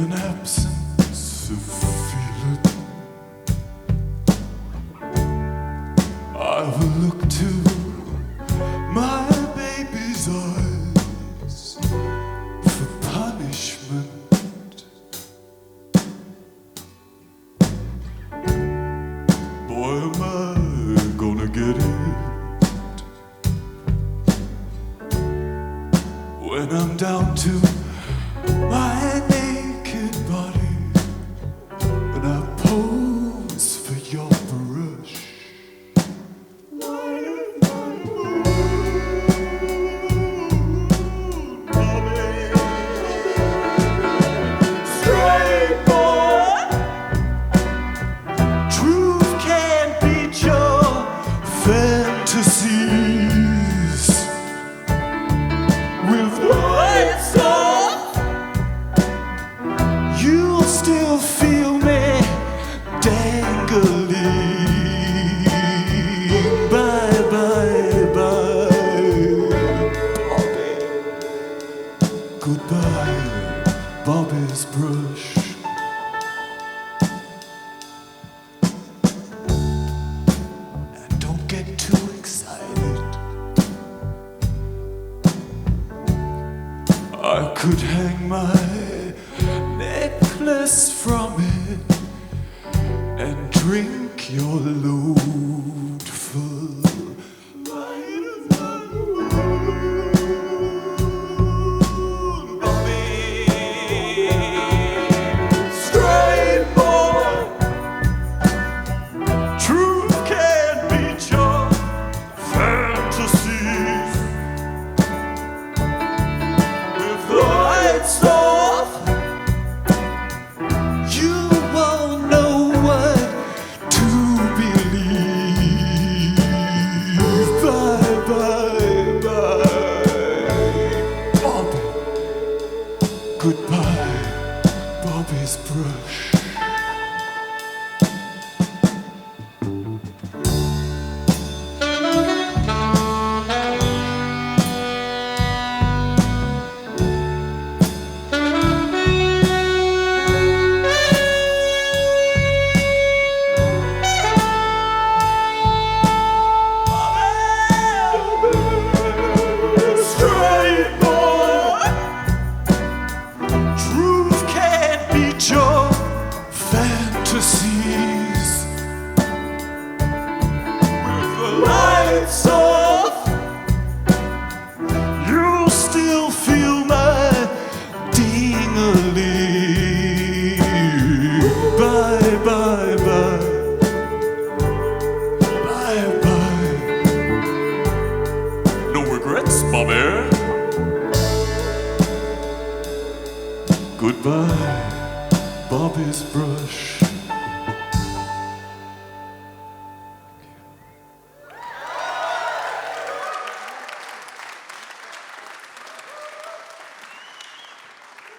an absence of feeling, I will look to my baby's eyes for punishment. Boy, am I gonna get it when I'm down to my naked body and I pose for your brush. Straight boy, truth can't beat your fantasies. With lights off, you'll still feel me dangling. Bye, bye, bye, Bobby. Goodbye, Bobby's brush. And don't get too excited. I could hang my necklace from it and drink your load full. Straight boy, truth can't beat your fantasies. With the lights off, you won't know what to believe. Bye, bye, bye, Bobby. Goodbye, Bobby's brush. Straight boy, truth can't beat your fantasies. With the lights off, you'll still feel my ding-a-ling. Bye, bye, bye. Bye, bye. No regrets, Bobby. Goodbye, Bobby's brush.